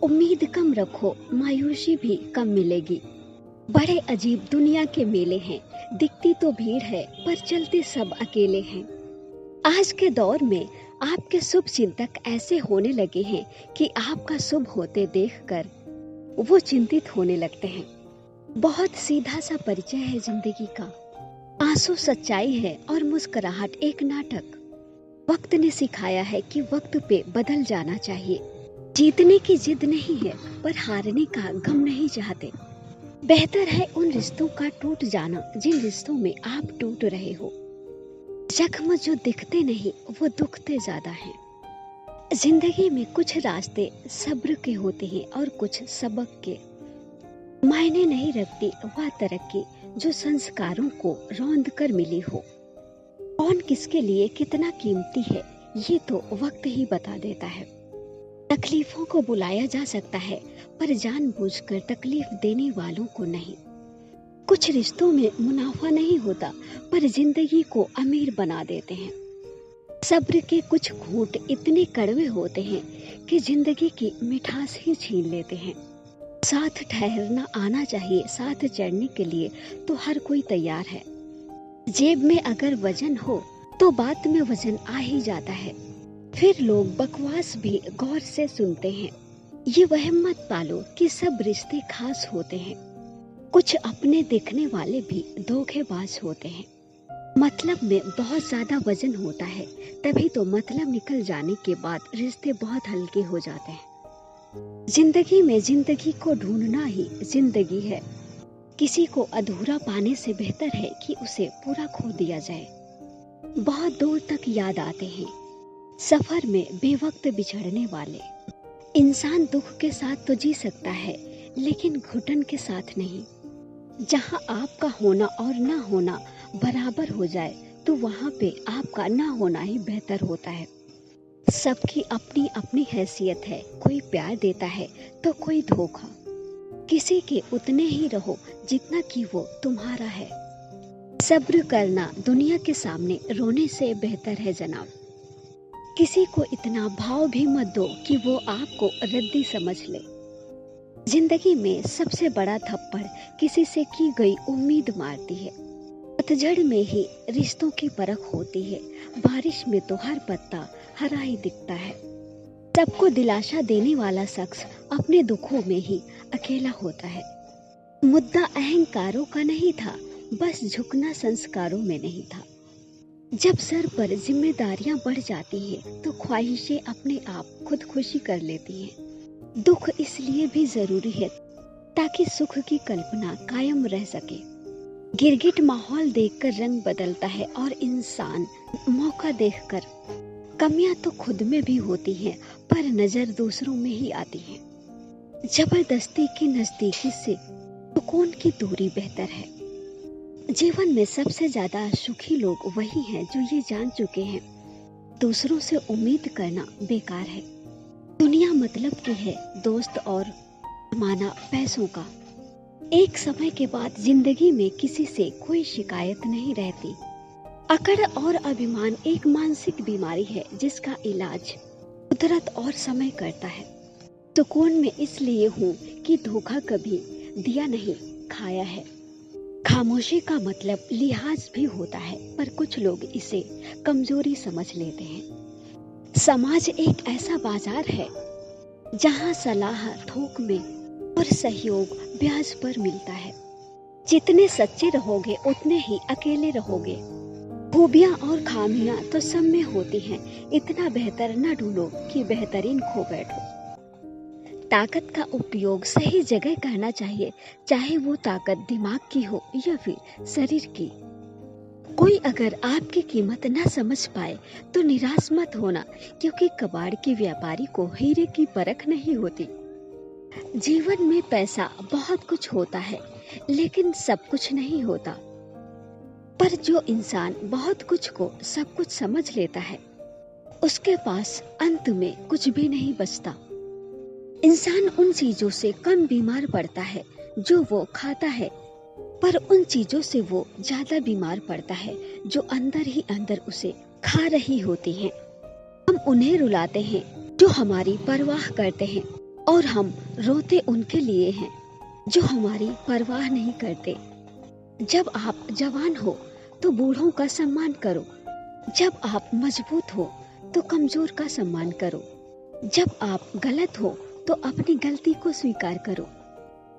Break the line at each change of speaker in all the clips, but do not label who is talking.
उम्मीद कम रखो, मायूसी भी कम मिलेगी। बड़े अजीब दुनिया के मेले हैं, दिखती तो भीड़ है पर चलते सब अकेले हैं। आज के दौर में आपके शुभ चिंतक ऐसे होने लगे हैं कि आपका शुभ होते देखकर वो चिंतित होने लगते हैं। बहुत सीधा सा परिचय है जिंदगी का, आंसू सच्चाई है और मुस्कुराहट एक नाटक। वक्त ने सिखाया है कि वक्त पे बदल जाना चाहिए। जीतने की जिद नहीं है पर हारने का गम नहीं चाहते। बेहतर है उन रिश्तों का टूट जाना जिन रिश्तों में आप टूट रहे हो। जख्म जो दिखते नहीं वो दुखते ज्यादा हैं। जिंदगी में कुछ रास्ते सब्र के होते हैं और कुछ सबक के। मायने नहीं रखती वह तरक्की जो संस्कारों को रौंद कर मिली हो। कौन किसके लिए कितना कीमती है ये तो वक्त ही बता देता है। तकलीफों को बुलाया जा सकता है पर जानबूझकर तकलीफ देने वालों को नहीं। कुछ रिश्तों में मुनाफा नहीं होता पर जिंदगी को अमीर बना देते हैं। सब्र के कुछ घूंट इतने कड़वे होते हैं कि जिंदगी की मिठास ही छीन लेते हैं। साथ ठहरना आना चाहिए, साथ चढ़ने के लिए तो हर कोई तैयार है। जेब में अगर वजन हो तो बात में वजन आ ही जाता है। फिर लोग बकवास भी गौर से सुनते हैं। ये वहम मत पालो कि सब रिश्ते खास होते हैं। कुछ अपने दिखने वाले भी धोखेबाज होते हैं। मतलब में बहुत ज्यादा वजन होता है तभी तो मतलब निकल जाने के बाद रिश्ते बहुत हल्के हो जाते हैं। जिंदगी में जिंदगी को ढूंढना ही जिंदगी है। किसी को अधूरा पाने से बेहतर है कि उसे पूरा खो दिया जाए। बहुत दूर तक याद आते हैं सफर में बेवक्त बिछड़ने वाले। इंसान दुख के साथ तो जी सकता है लेकिन घुटन के साथ नहीं। जहाँ आपका होना और ना होना बराबर हो जाए तो वहाँ पे आपका ना होना ही बेहतर होता है। सबकी अपनी अपनी हैसियत है, कोई प्यार देता है तो कोई धोखा। किसी के उतने ही रहो जितना कि वो तुम्हारा है। सब्र करना दुनिया के सामने रोने से बेहतर है जनाब। किसी को इतना भाव भी मत दो कि वो आपको रद्दी समझ ले। जिंदगी में सबसे बड़ा थप्पड़ किसी से की गई उम्मीद मारती है। पतझड़ में ही रिश्तों की परख होती है। बारिश में तो हर पत्ता हरा ही दिखता है। सबको दिलासा देने वाला शख्स अपने दुखों में ही अकेला होता है। मुद्दा अहंकारों का नहीं था, बस झुकना संस्कारों में नहीं था। जब सर पर जिम्मेदारियां बढ़ जाती हैं तो ख्वाहिशें अपने आप खुद खुशी कर लेती हैं। दुख इसलिए भी जरूरी है ताकि सुख की कल्पना कायम रह सके। गिरगिट माहौल देखकर रंग बदलता है और इंसान मौका देखकर। कमियां तो खुद में भी होती हैं पर नजर दूसरों में ही आती है। जबरदस्ती की नजदीकी से सुकून की दूरी बेहतर है। जीवन में सबसे ज्यादा सुखी लोग वही हैं जो ये जान चुके हैं दूसरों से उम्मीद करना बेकार है। दुनिया मतलब की है, दोस्त और माना पैसों का। एक समय के बाद जिंदगी में किसी से कोई शिकायत नहीं रहती। अकड़ और अभिमान एक मानसिक बीमारी है जिसका इलाज कुदरत और समय करता है। सुकून में इसलिए हूँ कि धोखा कभी दिया नहीं, खाया है। खामोशी का मतलब लिहाज भी होता है पर कुछ लोग इसे कमजोरी समझ लेते हैं। समाज एक ऐसा बाजार है जहाँ सलाह थोक में और सहयोग ब्याज पर मिलता है। जितने सच्चे रहोगे उतने ही अकेले रहोगे। खूबियां और खामियां तो सब में होती हैं, इतना बेहतर न ढूंढो कि बेहतरीन खो बैठो। ताकत का उपयोग सही जगह करना चाहिए, चाहे वो ताकत दिमाग की हो या फिर शरीर की। कोई अगर आपकी कीमत न समझ पाए तो निराश मत होना, क्योंकि कबाड़ के व्यापारी को हीरे की परख नहीं होती। जीवन में पैसा बहुत कुछ होता है लेकिन सब कुछ नहीं होता। पर जो इंसान बहुत कुछ को सब कुछ समझ लेता है उसके पास अंत में कुछ भी नहीं बचता। इंसान उन चीजों से कम बीमार पड़ता है जो वो खाता है, पर उन चीजों से वो ज्यादा बीमार पड़ता है जो अंदर ही अंदर उसे खा रही होती हैं। हम उन्हें रुलाते हैं जो हमारी परवाह करते हैं, और हम रोते उनके लिए हैं जो हमारी परवाह नहीं करते। जब आप जवान हो तो बूढ़ों का सम्मान करो। जब आप मजबूत हो तो कमजोर का सम्मान करो। जब आप गलत हो तो अपनी गलती को स्वीकार करो,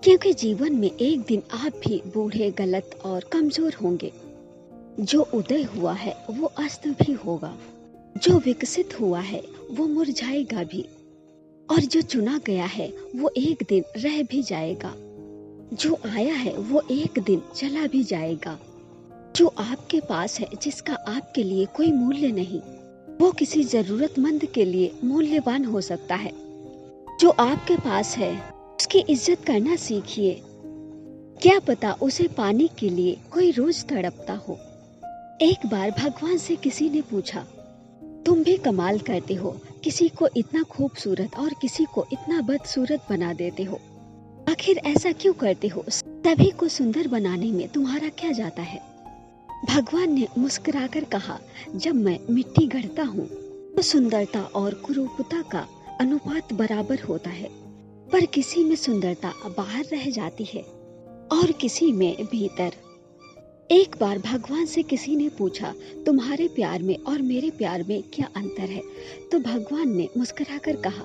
क्योंकि जीवन में एक दिन आप भी बूढ़े, गलत और कमजोर होंगे। जो उदय हुआ है वो अस्त भी होगा, जो विकसित हुआ है वो मुरझाएगा भी, और जो चुना गया है वो एक दिन रह भी जाएगा। जो आया है वो एक दिन चला भी जाएगा। जो आपके पास है, जिसका आपके लिए कोई मूल्य नहीं, वो किसी जरूरतमंद के लिए मूल्यवान हो सकता है। जो आपके पास है उसकी इज्जत करना सीखिए। क्या पता उसे पाने के लिए कोई रोज तड़पता हो। एक बार भगवान से किसी ने पूछा, तुम भी कमाल करते हो, किसी को इतना खूबसूरत और किसी को इतना बदसूरत बना देते हो। आखिर ऐसा क्यों करते हो? सभी को सुंदर बनाने में तुम्हारा क्या जाता है? भगवान ने मुस्कुराकर कहा, जब मैं मिट्टी गढ़ता हूँ तो सुंदरता और कुरूपता का अनुपात बराबर होता है, पर किसी में सुंदरता बाहर रह जाती है और किसी में भीतर। एक बार भगवान से किसी ने पूछा, तुम्हारे प्यार में और मेरे प्यार में क्या अंतर है? तो भगवान ने मुस्कुराकर कहा,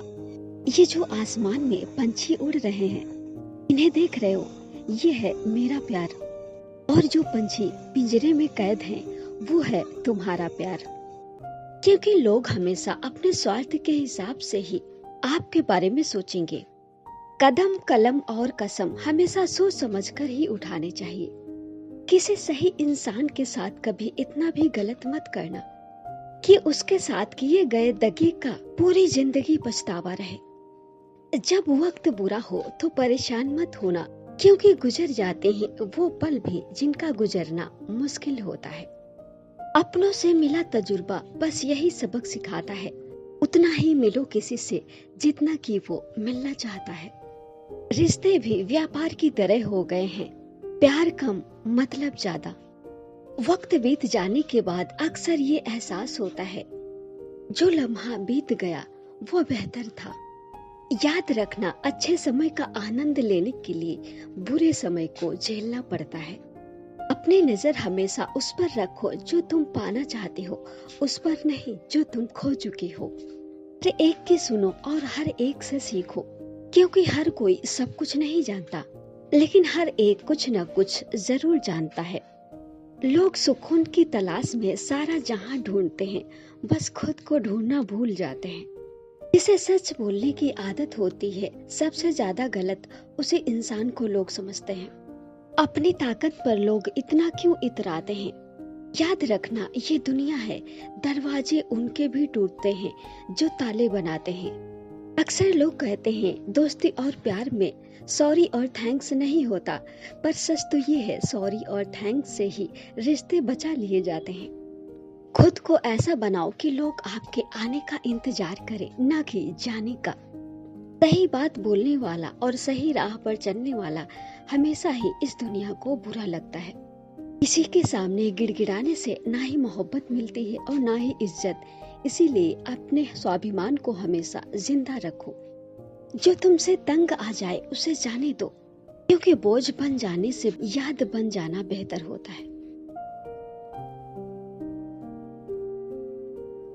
ये जो आसमान में पंछी उड़ रहे हैं, इन्हें देख रहे हो, ये है मेरा प्यार, और जो पंछी पिंजरे में कैद हैं, वो है तुम्हारा प्यार। क्योंकि लोग हमेशा अपने स्वार्थ के हिसाब से ही आपके बारे में सोचेंगे। कदम, कलम और कसम हमेशा सोच समझकर ही उठाने चाहिए। किसी सही इंसान के साथ कभी इतना भी गलत मत करना कि उसके साथ किए गए दगे का पूरी जिंदगी पछतावा रहे। जब वक्त बुरा हो तो परेशान मत होना, क्योंकि गुजर जाते हैं वो पल भी जिनका गुजरना मुश्किल होता है। अपनों से मिला तजुर्बा बस यही सबक सिखाता है, उतना ही मिलो किसी से जितना कि वो मिलना चाहता है। रिश्ते भी व्यापार की तरह हो गए हैं, प्यार कम मतलब ज्यादा। वक्त बीत जाने के बाद अक्सर ये एहसास होता है, जो लम्हा बीत गया वो बेहतर था। याद रखना, अच्छे समय का आनंद लेने के लिए बुरे समय को झेलना पड़ता है। अपनी नजर हमेशा उस पर रखो जो तुम पाना चाहते हो, उस पर नहीं जो तुम खो चुके हो। हर एक की सुनो और हर एक से सीखो, क्योंकि हर कोई सब कुछ नहीं जानता, लेकिन हर एक कुछ न कुछ जरूर जानता है। लोग सुकून की तलाश में सारा जहां ढूंढते हैं, बस खुद को ढूंढना भूल जाते हैं। जिसे सच बोलने की आदत होती है, सबसे ज्यादा गलत उसे इंसान को लोग समझते हैं। अपनी ताकत पर लोग इतना क्यों इतराते हैं? याद रखना, ये दुनिया है, दरवाजे उनके भी टूटते हैं जो ताले बनाते हैं। अक्सर लोग कहते हैं दोस्ती और प्यार में सॉरी और थैंक्स नहीं होता, पर सच तो ये है, सॉरी और थैंक्स से ही रिश्ते बचा लिए जाते हैं। खुद को ऐसा बनाओ कि लोग आपके आने का इंतजार करें, न कि जाने का। सही बात बोलने वाला और सही राह पर चलने वाला हमेशा ही इस दुनिया को बुरा लगता है। किसी के सामने गिड़गिड़ाने से ना ही मोहब्बत मिलती है और ना ही इज्जत। इसीलिए अपने स्वाभिमान को हमेशा जिंदा रखो। जो तुमसे तंग आ जाए उसे जाने दो, क्योंकि बोझ बन जाने से याद बन जाना बेहतर होता है।